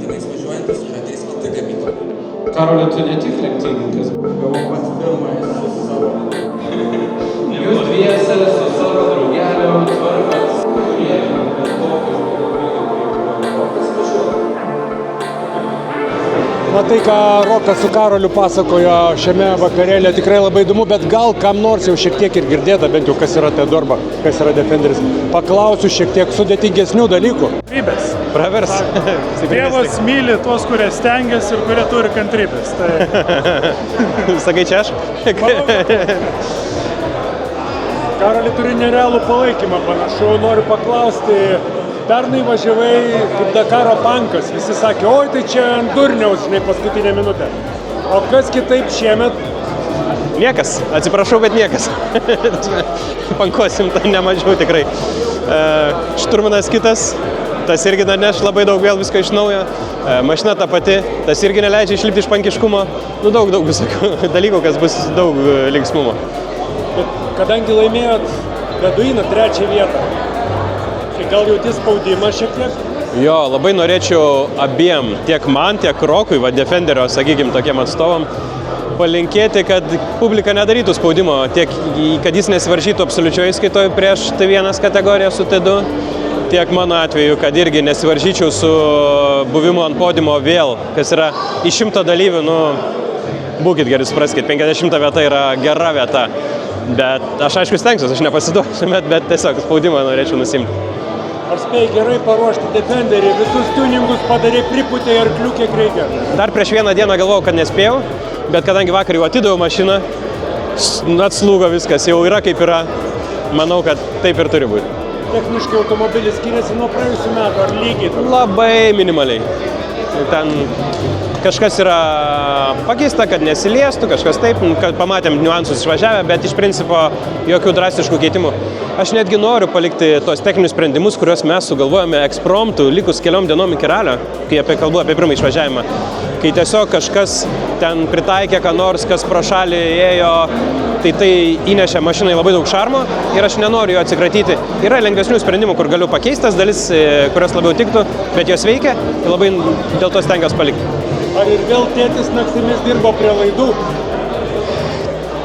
spaudimais važiuojantis yra 3 kiti gamintojai. Karoli, tu ne tik lenktynininkas. Gavau pats pirmąjį su savo. Jūs dviese su savo draugeliu tvarkat. Na tai, ką Rokas su Karoliu pasakojo šiame vakarėlė, tikrai labai įdomu, bet gal kam nors jau šiek tiek ir girdėta, bent jau kas yra T-Dorba, kas yra Defenderis. Paklausiu šiek tiek sudėtingesnių dalykų. Kantrybės. Pravers. Dievas myli tuos, kurie stengiasi ir kurie turi kantrybės. Tai... Sakai čia aš? Karoli turi nerealų palaikymą, panašu. Noriu paklausti, pernai važiavai kaip Dakaro pankas. Visi sakė, oi, tai čia ant durniaus, žinai, paskutinę minutę. O kas kitaip šiemet? Niekas. Atsiprašau, bet niekas. Pankuosim tai nemažiau tikrai. Šturmanas kitas. Tas irgi neš labai daug vėl viską iš naujo. Mašina ta pati, tas irgi neleidžia išlipti iš pankiškumo. Nu, daug visokių dalykų, kas bus daug linksmumo. Bet kadangi laimėjot Beduiną 3 vietą, tai gal jauti spaudimą šiek tiek? Jo, labai norėčiau abiem, tiek man, tiek Rokui, Defenderio, sakykim, tokiem atstovam, palinkėti, kad publika nedarytų spaudimo, tiek kad jis nesivaržytų absoliučioje įskaitoje prieš T1 kategoriją su T2, tiek mano atveju, kad irgi nesivaržyčiau su buvimu ant podiumo vėl, kas yra iš 100 dalyvių, nu, būkit geri, supraskit, 50 vieta yra gera vieta, bet aš aišku stengsiuosi, aš nepasiduosiu, bet tiesiog spaudimą norėčiau nusimti. Ar spėjai gerai paruošti Defenderį, visus tuningus padarė priputę ir klių kiek reikia? Dar prieš vieną dieną galvojau, kad nespėjau, bet kadangi vakar jau atidaviau mašiną, atslūgo viskas, jau yra kaip yra, manau, kad taip ir turi būti. Techniškai automobilis skiriasi nuo praėjusių metų, ar lygiai? Labai minimaliai. Ten kažkas yra pakeista, kad nesiliestų, kažkas taip, kad pamatėm niuansus išvažiavę, bet iš principo jokių drastiškų keitimų. Aš netgi noriu palikti tos techninius sprendimus, kuriuos mes sugalvojame ekspromtų, likus keliom dienom iki ralio, kai kalbu apie pirmą išvažiavimą. Kai tiesiog kažkas ten pritaikė, ką nors, kas pro šalį ėjo, tai įnešė mašinai labai daug šarmo ir aš nenoriu jo atsikratyti. Yra lengvesnių sprendimų, kur galiu pakeisti tas dalis, kurios labiau tiktų, bet jos veikia ir labai dėl to stengiuosi palikti. Ar ir vėl tėtis naktimis dirbo prie laidų?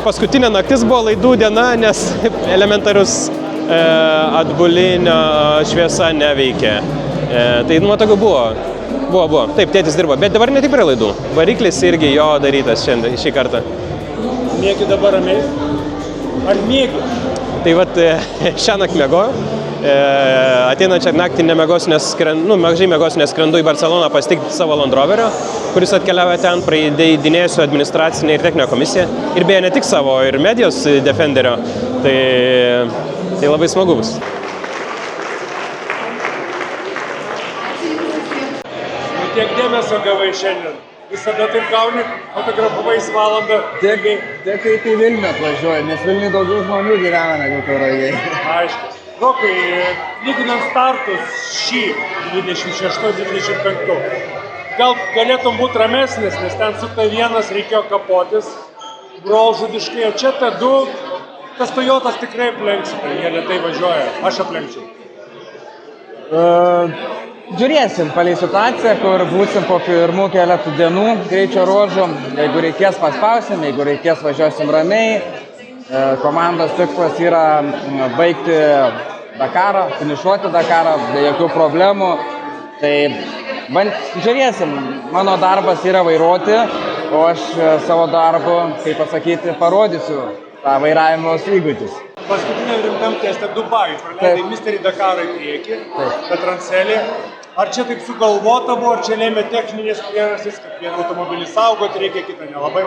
Paskutinė naktis buvo laidų diena, nes elementarius atbulinio šviesa neveikė. Tai nuo tokių buvo. Taip, tėtis dirbo, bet dabar ne tik prie laidų. Variklis irgi jo darytas šį kartą. Mėgi dabar ramiai? Ar mėgi? Tai vat šiąnakt mėgoju. Ateinančią naktį mažai mėgosiu, nes skrendu į Barceloną pasitikti savo Land Roverio, kuris atkeliavo ten, praeidinėsiu administracinę ir techninę komisiją. Ir beje, ne tik savo, ir medijos Defenderio. Tai labai smagu bus. Tiek dėmesio gavai šiandien. Visada taip gauni, fotografavais valandą. Tiek kaip į Vilnių atvažiuoju, nes Vilniui daugiau žmonių gyvena negu Tauragėj. Aišku. Rokai, lyginant startus šį 26-25, gal galėtum būti ramesnis, nes ten su T1 reikėjo kapotis, brolžudiškai, o čia T2, tas Toyotas tikrai aplenksi, jie lėtai važiuoja, aš aplenkčiau. Žiūrėsim palei situaciją, kur būsim po pirmų keletų dienų greičio ruožų. Jeigu reikės paspausim, jeigu reikės važiuosim ramiai. Komandos tikslas yra baigti Dakarą, finišuoti Dakarą be jokių problemų. Tai žiūrėsim, mano darbas yra vairuoti, o aš savo darbu, kaip pasakyti, parodysiu tą vairavimo įgūdžius. Paskutiniam rimtam teste Dubajui praleidai Misterį Dakarą į priekį, Petrancelį. Ar čia taip sugalvota buvo, ar čia lėmė techninės priežastys, kad vieną automobilį saugoti reikia, kitą nelabai?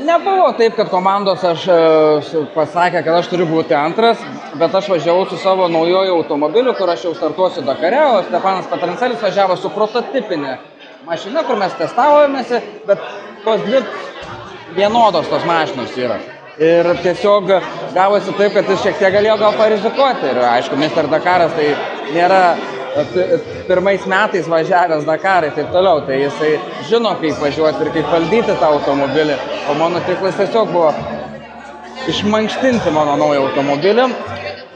Nebuvo taip, kad komandos aš pasakė, kad aš turiu būti antras, bet aš važiavau su savo naujoju automobiliu, kur aš jau startuosiu Dakare, o Stefanas Petrancelis važiavo su prototipinė mašina, kur mes testavomėsi, bet tos dvi vienodos tos mašinos yra. Ir tiesiog gavosi taip, kad jis šiek tiek galėjo gal parizikuoti. Ir aišku, Mister Dakaras tai nėra pirmais metais važiavęs Dakarą ir taip toliau. Tai jisai žino, kaip važiuoti ir kaip valdyti tą automobilį. O mano tikslas tiesiog buvo išmankštinti mano naują automobilį.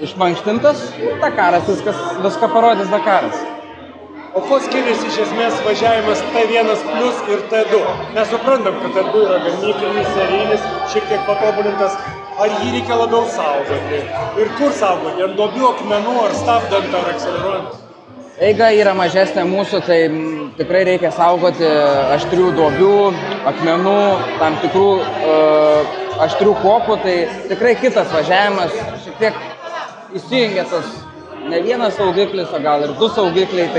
Išmankštintas Dakaras, viską parodys Dakaras. O kuo skiriasi iš esmės važiavimas T1 plus ir T2? Mes suprantam, kad T2 yra gamyklinis, serijinis, šiek tiek patobulintas. Ar jį reikia labiau saugoti? Ir kur saugoti? Ant duobių, akmenų, ar stabdant, ar akceleruojant? Eiga yra mažesnė mūsų, tai tikrai reikia saugoti aštrių duobių, akmenų, tam tikrų aštrių kopų, tai tikrai kitas važiavimas, šiek tiek įsijungia tas ne vienas saugiklis, o gal ir 2 saugikliai,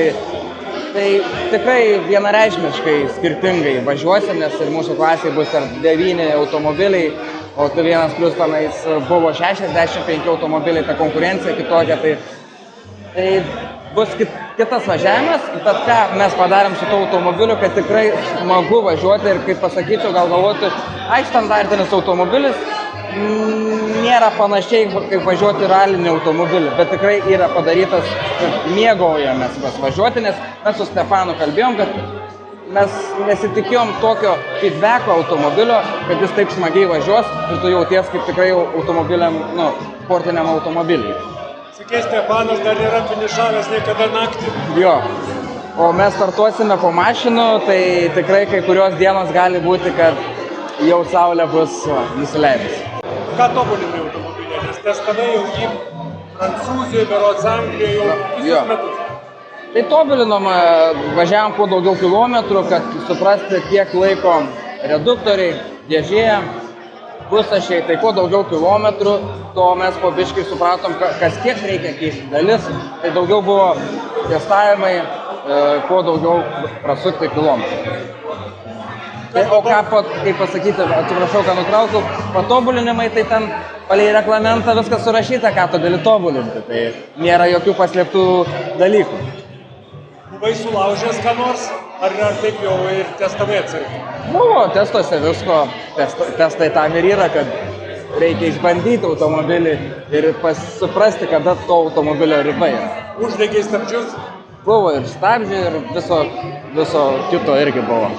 tai tikrai vienareikšmiškai skirtingai važiuosim, nes ir mūsų klasėje bus ir 9 automobiliai, o T1 plus tenais buvo 65 automobiliai, ta konkurencija kitokia, tai bus kitas važiavimas, bet ką mes padarėm su tuo automobiliu, kad tikrai smagu važiuoti ir, kaip pasakyčiau, gal galvoti, standartinis automobilis nėra panašiai kaip važiuoti ralinį automobilį, bet tikrai yra padarytas, kad mėgaujamės važiuoti, nes mes su Stefanu kalbėjom, kad mes nesitikėjom tokio feedbacko automobilio, kad jis taip smagiai važiuos ir tu jauties kaip tikrai automobiliam, sportiniam automobiliui. Sakė, Stefanas dar nėra finišavęs niekada naktį. Jo, o mes startuosime po mašinų, tai tikrai kai kurios dienos gali būti, kad jau saulė bus nusileidus. Ką tobulinai automobilį? Nes testavai jau jį Prancūzijoje, berods Anglijoje jau visus metus. Tai tobulinom, važiavom kuo daugiau kilometrų, kad suprasti, kiek laiko reduktoriai, dėžė, pustašiai, tai kuo daugiau kilometrų, to mes po biškai supratom, kas kiek reikia keisti dalis, tai daugiau buvo testavimai, kuo daugiau prasukti kilometrų. O ką, kaip pasakyti, atsiprašau, ką nutraukiau, patobulinimai, tai ten palei reglamentą viskas surašyta, ką tu gali tobulinti, tai nėra jokių paslėptų dalykų. Buvai sulaužęs ką nors, ar taip jau ir testavai atsargiai? Buvo testuose visko, testai tam ir yra, kad reikia išbandyti automobilį ir suprasti, kada to automobilio riba yra. Uždegiai stabdžius? Buvo ir stabdžiai, ir viso kito irgi buvo.